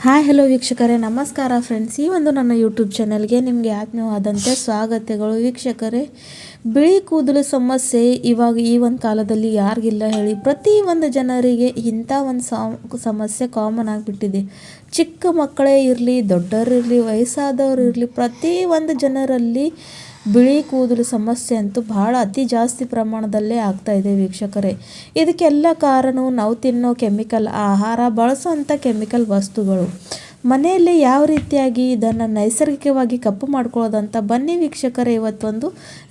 Hi hello ವೀಕ್ಷಕರೇ, ನಮಸ್ಕಾರ friends. ಈ ಒಂದು ನನ್ನ ಯೂಟ್ಯೂಬ್ ಚಾನಲ್ಗೆ ನಿಮಗೆ ಆತ್ಮೀಯವಾದಂತೆ ಸ್ವಾಗತಗಳು. ವೀಕ್ಷಕರೇ, ಬಿಳಿ ಕೂದಲು ಸಮಸ್ಯೆ ಇವಾಗ ಈ ಒಂದು ಕಾಲದಲ್ಲಿ ಯಾರಿಗಿಲ್ಲ ಹೇಳಿ. ಪ್ರತಿ ಒಂದು ಜನರಿಗೆ ಇಂಥ ಒಂದು ಸಮಸ್ಯೆ ಕಾಮನ್ ಆಗಿಬಿಟ್ಟಿದೆ. ಚಿಕ್ಕ ಮಕ್ಕಳೇ ಇರಲಿ, ದೊಡ್ಡವರಿರಲಿ, ವಯಸ್ಸಾದವರು ಇರಲಿ, ಪ್ರತಿ ಒಂದು ಜನರಲ್ಲಿ ಬಿಳಿ ಕೂದಲು ಸಮಸ್ಯೆ ಅಂತೂ ಭಾಳ ಅತಿ ಜಾಸ್ತಿ ಪ್ರಮಾಣದಲ್ಲೇ ಆಗ್ತಾಯಿದೆ ವೀಕ್ಷಕರೇ. ಇದಕ್ಕೆಲ್ಲ ಕಾರಣ ನಾವು ತಿನ್ನೋ ಕೆಮಿಕಲ್ ಆಹಾರ, ಬಳಸೋವಂಥ ಕೆಮಿಕಲ್ ವಸ್ತುಗಳು. ಮನೆಯಲ್ಲಿ ಯಾವ ರೀತಿಯಾಗಿ ಇದನ್ನು ನೈಸರ್ಗಿಕವಾಗಿ ಕಪ್ಪು ಮಾಡ್ಕೊಳ್ಳೋದಂತ ಬನ್ನಿ ವೀಕ್ಷಕರೇ, ಇವತ್ತೊಂದು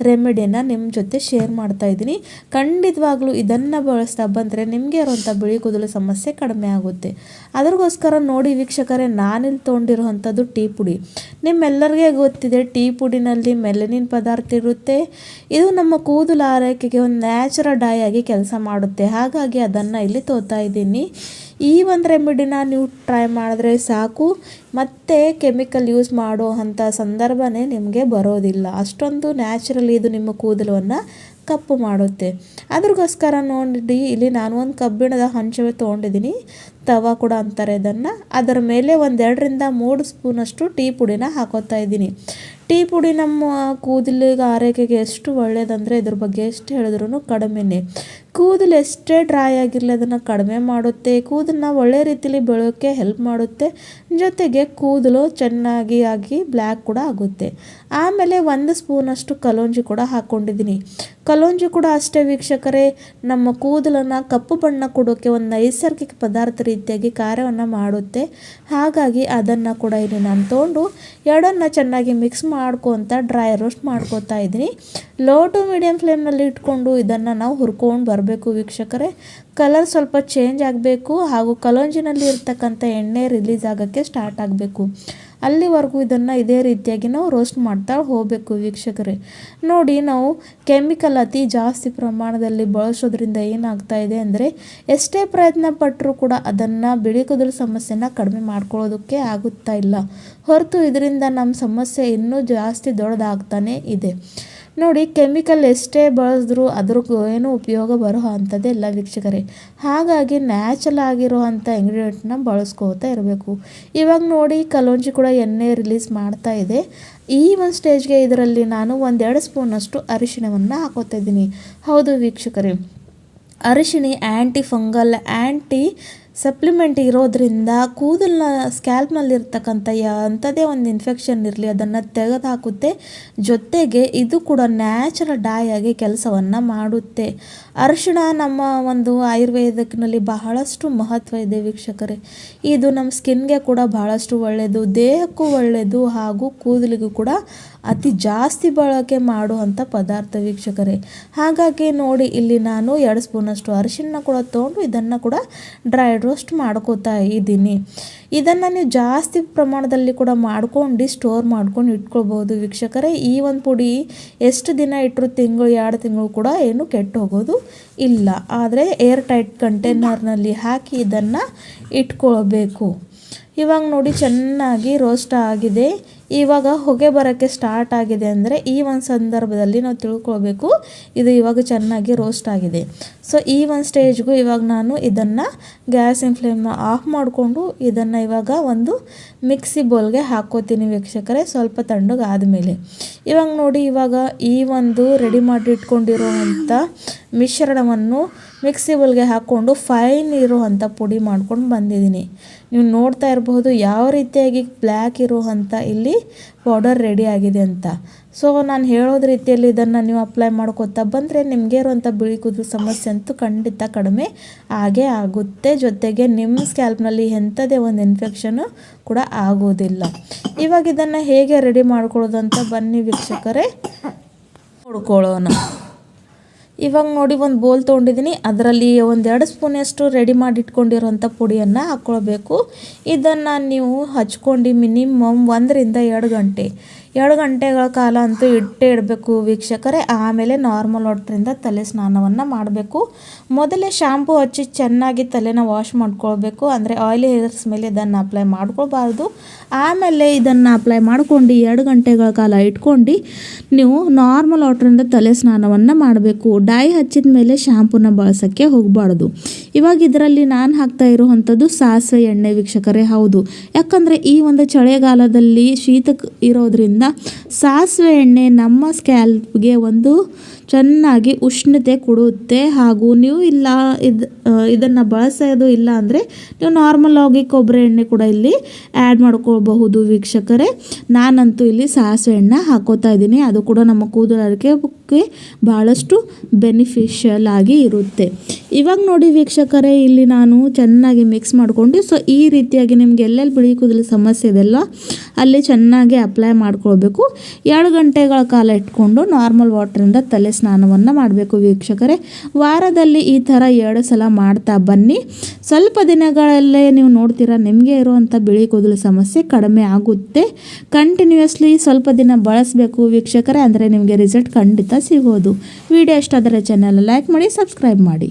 ರೆಮಿಡಿನ ನಿಮ್ಮ ಜೊತೆ ಶೇರ್ ಮಾಡ್ತಾ ಇದ್ದೀನಿ. ಖಂಡಿತವಾಗ್ಲೂ ಇದನ್ನು ಬಳಸ್ತಾ ಬಂದರೆ ನಿಮಗೆ ಇರೋವಂಥ ಬಿಳಿ ಕೂದಲು ಸಮಸ್ಯೆ ಕಡಿಮೆ ಆಗುತ್ತೆ. ಅದಕ್ಕೋಸ್ಕರ ನೋಡಿ ವೀಕ್ಷಕರೇ, ನಾನಿಲ್ಲಿ ತೊಗೊಂಡಿರೋವಂಥದ್ದು ಟೀ ಪುಡಿ. ನಿಮ್ಮೆಲ್ಲರಿಗೆ ಗೊತ್ತಿದೆ, ಟೀ ಪುಡಿನಲ್ಲಿ ಮೆಲನಿನ್ ಪದಾರ್ಥ ಇರುತ್ತೆ. ಇದು ನಮ್ಮ ಕೂದಲು ಆರೈಕೆಗೆ ಒಂದು ನ್ಯಾಚುರಲ್ ಡೈ ಆಗಿ ಕೆಲಸ ಮಾಡುತ್ತೆ. ಹಾಗಾಗಿ ಅದನ್ನು ಇಲ್ಲಿ ತೋತಾ ಇದ್ದೀನಿ. ಈ ಒಂದು ರೆಮಿಡಿನ ನೀವು ಟ್ರೈ ಮಾಡಿದ್ರೆ ಸಾಕು, ಮತ್ತು ಕೆಮಿಕಲ್ ಯೂಸ್ ಮಾಡೋ ಅಂಥ ಸಂದರ್ಭನೇ ನಿಮಗೆ ಬರೋದಿಲ್ಲ. ಅಷ್ಟೊಂದು ನ್ಯಾಚುರಲಿ ಇದು ನಿಮ್ಮ ಕೂದಲನ್ನು ಕಪ್ಪು ಮಾಡುತ್ತೆ. ಅದ್ರಗೋಸ್ಕರ ನೋಡಿ, ಇಲ್ಲಿ ನಾನು ಒಂದು ಕಬ್ಬಿಣದ ಹಂಚು ತೊಗೊಂಡಿದ್ದೀನಿ, ತವಾ ಕೂಡ ಅಂತಾರೆ ಇದನ್ನು. ಅದರ ಮೇಲೆ 2-3 ಸ್ಪೂನಷ್ಟು ಟೀ ಪುಡಿನ ಹಾಕೋತಾ ಇದ್ದೀನಿ. ಟೀ ಪುಡಿ ನಮ್ಮ ಕೂದಲಿಗೆ ಆರೈಕೆಗೆ ಎಷ್ಟು ಒಳ್ಳೆಯದಂದರೆ ಇದ್ರ ಬಗ್ಗೆ ಎಷ್ಟು ಹೇಳಿದ್ರೂ ಕಡಿಮೆನೇ. ಕೂದಲು ಎಷ್ಟೇ ಡ್ರೈ ಆಗಿರಲಿ ಅದನ್ನು ಕಡಿಮೆ ಮಾಡುತ್ತೆ. ಕೂದಲನ್ನ ಒಳ್ಳೆ ರೀತಿಯಲ್ಲಿ ಬೆಳೆಯೋಕ್ಕೆ ಹೆಲ್ಪ್ ಮಾಡುತ್ತೆ. ಜೊತೆಗೆ ಕೂದಲು ಚೆನ್ನಾಗಿ ಆಗಿ ಬ್ಲ್ಯಾಕ್ ಕೂಡ ಆಗುತ್ತೆ. ಆಮೇಲೆ 1 ಸ್ಪೂನಷ್ಟು ಕಲೋಂಜಿ ಕೂಡ ಹಾಕ್ಕೊಂಡಿದ್ದೀನಿ. ಕಲೋಂಜಿ ಕೂಡ ಅಷ್ಟೇ ವೀಕ್ಷಕರೇ, ನಮ್ಮ ಕೂದಲನ್ನು ಕಪ್ಪು ಬಣ್ಣ ಕೊಡೋಕ್ಕೆ ಒಂದು ನೈಸರ್ಗಿಕ ಪದಾರ್ಥ ರೀತಿಯಾಗಿ ಕಾರ್ಯವನ್ನು ಮಾಡುತ್ತೆ. ಹಾಗಾಗಿ ಅದನ್ನು ಕೂಡ ಇಲ್ಲಿ ನಾನು ತೊಗೊಂಡು ಎರಡನ್ನು ಚೆನ್ನಾಗಿ ಮಿಕ್ಸ್ ಮಾಡ್ಕೊತ ಡ್ರೈ ರೋಸ್ಟ್ ಮಾಡ್ಕೋತಾ ಇದ್ದೀನಿ. ಲೋ ಟು ಮೀಡಿಯಮ್ ಫ್ಲೇಮ್ನಲ್ಲಿ ಇಟ್ಕೊಂಡು ಇದನ್ನು ನಾವು ಹುರ್ಕೊಂಡು ಬರಬೇಕು ವೀಕ್ಷಕರೇ. ಕಲರ್ ಸ್ವಲ್ಪ ಚೇಂಜ್ ಆಗಬೇಕು, ಹಾಗೂ ಕಲೋಂಜಿನಲ್ಲಿ ಇರ್ತಕ್ಕಂಥ ಎಣ್ಣೆ ರಿಲೀಸ್ ಆಗೋಕ್ಕೆ ಸ್ಟಾರ್ಟ್ ಆಗಬೇಕು. ಅಲ್ಲಿವರೆಗೂ ಇದನ್ನು ಇದೇ ರೀತಿಯಾಗಿ ನಾವು ರೋಸ್ಟ್ ಮಾಡ್ತಾ ಹೋಗಬೇಕು ವೀಕ್ಷಕರೇ. ನೋಡಿ, ನಾವು ಕೆಮಿಕಲ್ ಅತಿ ಜಾಸ್ತಿ ಪ್ರಮಾಣದಲ್ಲಿ ಬಳಸೋದ್ರಿಂದ ಏನಾಗ್ತಾ ಇದೆ ಅಂದರೆ, ಎಷ್ಟೇ ಪ್ರಯತ್ನ ಪಟ್ಟರೂ ಕೂಡ ಅದನ್ನು ಬಿಳಿ ಕೂದಲು ಸಮಸ್ಯೆನ ಕಡಿಮೆ ಮಾಡ್ಕೊಳ್ಳೋದಕ್ಕೆ ಆಗುತ್ತಾ ಇಲ್ಲ. ಹೊರತು ಇದರಿಂದ ನಮ್ಮ ಸಮಸ್ಯೆ ಇನ್ನೂ ಜಾಸ್ತಿ ದೊಡ್ಡದಾಗ್ತಾನೆ ಇದೆ. ನೋಡಿ, ಕೆಮಿಕಲ್ ಎಷ್ಟೇ ಬಳಸಿದ್ರೂ ಅದ್ರ ಏನೂ ಉಪಯೋಗ ಬರೋ ಅಂಥದ್ದೇ ಇಲ್ಲ ವೀಕ್ಷಕರೇ. ಹಾಗಾಗಿ ನ್ಯಾಚುರಲ್ ಆಗಿರೋ ಅಂಥ ಇಂಗ್ರೀಡಿಯೆಂಟ್ನ ಬಳಸ್ಕೋತಾ ಇರಬೇಕು. ಇವಾಗ ನೋಡಿ, ಕಲೋಂಜಿ ಕೂಡ ಎಣ್ಣೆ ರಿಲೀಸ್ ಮಾಡ್ತಾ ಇದೆ. ಈ ಒಂದು ಸ್ಟೇಜ್ಗೆ ಇದರಲ್ಲಿ ನಾನು 1-2 ಸ್ಪೂನಷ್ಟು ಅರಿಶಿಣವನ್ನು ಹಾಕೋತಾ ಇದ್ದೀನಿ. ಹೌದು ವೀಕ್ಷಕರೇ, ಅರಿಶಿಣ ಆ್ಯಂಟಿ ಫಂಗಲ್, ಆ್ಯಂಟಿ ಸಪ್ಲಿಮೆಂಟ್ ಇರೋದ್ರಿಂದ ಕೂದಲಿನ ಸ್ಕ್ಯಾಲ್ಪ್ನಲ್ಲಿರ್ತಕ್ಕಂಥ ಅಂಥದ್ದೇ ಒಂದು ಇನ್ಫೆಕ್ಷನ್ ಇರಲಿ ಅದನ್ನು ತೆಗೆದುಹಾಕುತ್ತೆ. ಜೊತೆಗೆ ಇದು ಕೂಡ ನ್ಯಾಚುರಲ್ ಡೈ ಆಗಿ ಕೆಲಸವನ್ನು ಮಾಡುತ್ತೆ. ಅರಿಶಿಣ ನಮ್ಮ ಒಂದು ಆಯುರ್ವೇದಕ್ಕಿನಲ್ಲಿ ಬಹಳಷ್ಟು ಮಹತ್ವ ಇದೆ ವೀಕ್ಷಕರೇ. ಇದು ನಮ್ಮ ಸ್ಕಿನ್ಗೆ ಕೂಡ ಬಹಳಷ್ಟು ಒಳ್ಳೆಯದು, ದೇಹಕ್ಕೂ ಒಳ್ಳೆಯದು, ಹಾಗೂ ಕೂದಲಿಗೂ ಕೂಡ ಅತಿ ಜಾಸ್ತಿ ಬಳಕೆ ಮಾಡುವಂಥ ಪದಾರ್ಥ ವೀಕ್ಷಕರೇ. ಹಾಗಾಗಿ ನೋಡಿ, ಇಲ್ಲಿ ನಾನು 2 ಸ್ಪೂನಷ್ಟು ಅರಿಶಿಣ ಕೂಡ ತೊಗೊಂಡು ಇದನ್ನು ಕೂಡ ಡ್ರೈ ರೋಸ್ಟ್ ಮಾಡ್ಕೋತಾ ಇದ್ದೀನಿ. ಇದನ್ನು ನೀವು ಜಾಸ್ತಿ ಪ್ರಮಾಣದಲ್ಲಿ ಕೂಡ ಮಾಡ್ಕೊಂಡು ಸ್ಟೋರ್ ಮಾಡ್ಕೊಂಡು ಇಟ್ಕೊಳ್ಬೋದು ವೀಕ್ಷಕರೇ. ಈ ಒಂದು ಪುಡಿ ಎಷ್ಟು ದಿನ ಇಟ್ಟರು, 1-2 ತಿಂಗಳು ಕೂಡ ಏನು ಕೆಟ್ಟು ಹೋಗೋದು ಇಲ್ಲ. ಆದರೆ ಏರ್ ಟೈಟ್ ಕಂಟೈನರ್ನಲ್ಲಿ ಹಾಕಿ ಇದನ್ನು ಇಟ್ಕೊಳ್ಬೇಕು. ಇವಾಗ ನೋಡಿ, ಚೆನ್ನಾಗಿ ರೋಸ್ಟ್ ಆಗಿದೆ. ಇವಾಗ ಹೊಗೆ ಬರೋಕ್ಕೆ ಸ್ಟಾರ್ಟ್ ಆಗಿದೆ ಅಂದರೆ ಈ ಒಂದು ಸಂದರ್ಭದಲ್ಲಿ ನಾವು ತಿಳ್ಕೊಳ್ಬೇಕು ಇದು ಇವಾಗ ಚೆನ್ನಾಗಿ ರೋಸ್ಟ್ ಆಗಿದೆ. ಸೊ ಈ ಒಂದು ಸ್ಟೇಜ್ಗೂ ಇವಾಗ ನಾನು ಇದನ್ನು ಗ್ಯಾಸಿನ ಫ್ಲೇಮ್ನ ಆಫ್ ಮಾಡಿಕೊಂಡು ಇದನ್ನು ಇವಾಗ ಒಂದು ಮಿಕ್ಸಿ ಬೌಲ್ಗೆ ಹಾಕ್ಕೋತೀನಿ ವೀಕ್ಷಕರೇ, ಸ್ವಲ್ಪ ತಣ್ಣಗೆ ಆದಮೇಲೆ. ಇವಾಗ ನೋಡಿ, ಇವಾಗ ಈ ಒಂದು ರೆಡಿ ಮಾಡಿ ಇಟ್ಕೊಂಡಿರೋವಂಥ ಮಿಶ್ರಣವನ್ನು ಮಿಕ್ಸಿ ಬೌಲ್ಗೆ ಹಾಕ್ಕೊಂಡು ಫೈನ್ ಇರುವಂಥ ಪುಡಿ ಮಾಡ್ಕೊಂಡು ಬಂದಿದ್ದೀನಿ. ನೀವು ನೋಡ್ತಾ ಇರಬಹುದು ಯಾವ ರೀತಿಯಾಗಿ ಬ್ಲ್ಯಾಕ್ ಇರುವಂಥ ಇಲ್ಲಿ ಪೌಡರ್ ರೆಡಿ ಆಗಿದೆ ಅಂತ. ಸೊ ನಾನು ಹೇಳೋದ ರೀತಿಯಲ್ಲಿ ಇದನ್ನು ನೀವು ಅಪ್ಲೈ ಮಾಡ್ಕೋತಾ ಬಂದರೆ ನಿಮಗೆ ಇರುವಂಥ ಬಿಳಿ ಕೂದಲು ಸಮಸ್ಯೆ ಅಂತೂ ಖಂಡಿತ ಕಡಿಮೆ ಆಗೇ ಆಗುತ್ತೆ. ಜೊತೆಗೆ ನಿಮ್ಮ ಸ್ಕ್ಯಾಲ್ಪ್ನಲ್ಲಿ ಎಂಥದೇ ಒಂದು ಇನ್ಫೆಕ್ಷನು ಕೂಡ ಆಗೋದಿಲ್ಲ. ಇವಾಗ ಇದನ್ನು ಹೇಗೆ ರೆಡಿ ಮಾಡ್ಕೊಳ್ಳೋದಂತ ಬನ್ನಿ ವೀಕ್ಷಕರೇ ನೋಡ್ಕೊಳ್ಳೋಣ. ಇವಾಗ ನೋಡಿ, ಒಂದು ಬೋಲ್ ತೊಗೊಂಡಿದ್ದೀನಿ. ಅದರಲ್ಲಿ 1-2 ಸ್ಪೂನಷ್ಟು ರೆಡಿ ಮಾಡಿ ಇಟ್ಕೊಂಡಿರೋಂಥ ಪುಡಿಯನ್ನು ಹಾಕ್ಕೊಳ್ಬೇಕು. ಇದನ್ನು ನೀವು ಹಚ್ಕೊಂಡು ಮಿನಿಮಮ್ 1-2 ಗಂಟೆ 2 ಗಂಟೆಗಳ ಕಾಲ ಅಂತೂ ಇಟ್ಟೇ ಇಡಬೇಕು ವೀಕ್ಷಕರೇ. ಆಮೇಲೆ ನಾರ್ಮಲ್ ವಾಟ್ರಿಂದ ತಲೆ ಸ್ನಾನವನ್ನು ಮಾಡಬೇಕು. ಮೊದಲೇ ಶಾಂಪು ಹಚ್ಚಿ ಚೆನ್ನಾಗಿ ತಲೆನ ವಾಶ್ ಮಾಡ್ಕೊಳ್ಬೇಕು. ಅಂದರೆ ಆಯಿಲಿ ಹೇರ್ಸ್ ಮೇಲೆ ಇದನ್ನು ಅಪ್ಲೈ ಮಾಡ್ಕೊಳ್ಬಾರ್ದು. ಆಮೇಲೆ ಇದನ್ನು ಅಪ್ಲೈ ಮಾಡ್ಕೊಂಡು 2 ಗಂಟೆಗಳ ಕಾಲ ಇಟ್ಕೊಂಡು ನೀವು ನಾರ್ಮಲ್ ವಾಟ್ರಿಂದ ತಲೆ ಸ್ನಾನವನ್ನು ಮಾಡಬೇಕು. ಡೈ ಹಚ್ಚಿದ ಮೇಲೆ ಶಾಂಪೂನ ಬಳಸೋಕ್ಕೆ ಹೋಗಬಾರ್ದು. ಇವಾಗ ಇದರಲ್ಲಿ ನಾನು ಹಾಕ್ತಾ ಇರುವಂಥದ್ದು ಸಾಸಿವೆ ಎಣ್ಣೆ ವೀಕ್ಷಕರೇ. ಹೌದು, ಯಾಕಂದರೆ ಈ ಒಂದು ಚಳಿಗಾಲದಲ್ಲಿ ಶೀತ ಇರೋದ್ರಿಂದ ಸಾಸಿವೆ ಎಣ್ಣೆ ನಮ್ಮ ಸ್ಕ್ಯಾಲ್ಪ್ಗೆ ಒಂದು ಚೆನ್ನಾಗಿ ಉಷ್ಣತೆ ಕೊಡುತ್ತೆ. ಹಾಗೂ ನೀವು ಇದನ್ನು ಬಳಸೋದು ಇಲ್ಲ ಅಂದರೆ ನೀವು ನಾರ್ಮಲ್ ಆಗಿ ಕೊಬ್ಬರಿ ಎಣ್ಣೆ ಕೂಡ ಇಲ್ಲಿ ಆ್ಯಡ್ ಮಾಡ್ಕೊಳ್ಬಹುದು ವೀಕ್ಷಕರೇ. ನಾನಂತೂ ಇಲ್ಲಿ ಸಾಸಿವೆ ಎಣ್ಣೆ ಹಾಕೋತಾ ಇದ್ದೀನಿ. ಅದು ಕೂಡ ನಮ್ಮ ಕೂದಲಿಗೆ ಭಾಳಷ್ಟು ಬೆನಿಫಿಷಿಯಲ್ ಆಗಿ ಇರುತ್ತೆ. ಇವಾಗ ನೋಡಿ ವೀಕ್ಷಕರೇ, ಇಲ್ಲಿ ನಾನು ಚೆನ್ನಾಗಿ ಮಿಕ್ಸ್ ಮಾಡಿಕೊಂಡು ಈ ರೀತಿಯಾಗಿ ನಿಮಗೆ ಎಲ್ಲೆಲ್ಲಿ ಬಿಳಿ ಕೂದಲು ಸಮಸ್ಯೆ ಇದೆಲ್ಲ ಅಲ್ಲಿ ಚೆನ್ನಾಗಿ ಅಪ್ಲೈ ಮಾಡ್ಕೊಳ್ಬೇಕು. 2 ಗಂಟೆಗಳ ಕಾಲ ಇಟ್ಕೊಂಡು ನಾರ್ಮಲ್ ವಾಟ್ರಿಂದ ತಲೆ ಸ್ನಾನವನ್ನು ಮಾಡಬೇಕು ವೀಕ್ಷಕರೇ. ವಾರದಲ್ಲಿ ಈ ಥರ 2 ಸಲ ಮಾಡ್ತಾ ಬನ್ನಿ. ಸ್ವಲ್ಪ ದಿನಗಳಲ್ಲೇ ನೀವು ನೋಡ್ತೀರಾ ನಿಮಗೆ ಇರುವಂಥ ಬಿಳಿ ಕೂದಲು ಸಮಸ್ಯೆ ಕಡಿಮೆ ಆಗುತ್ತೆ. ಕಂಟಿನ್ಯೂಸ್ಲಿ ಸ್ವಲ್ಪ ದಿನ ಬಳಸಬೇಕು ವೀಕ್ಷಕರೇ, ಅಂದರೆ ನಿಮಗೆ ರಿಸಲ್ಟ್ ಖಂಡಿತ ಸಿಗೋದು. ವಿಡಿಯೋ ಇಷ್ಟ ಆದರೆ ಚಾನಲ್ ಲೈಕ್ ಮಾಡಿ, ಸಬ್ಸ್ಕ್ರೈಬ್ ಮಾಡಿ.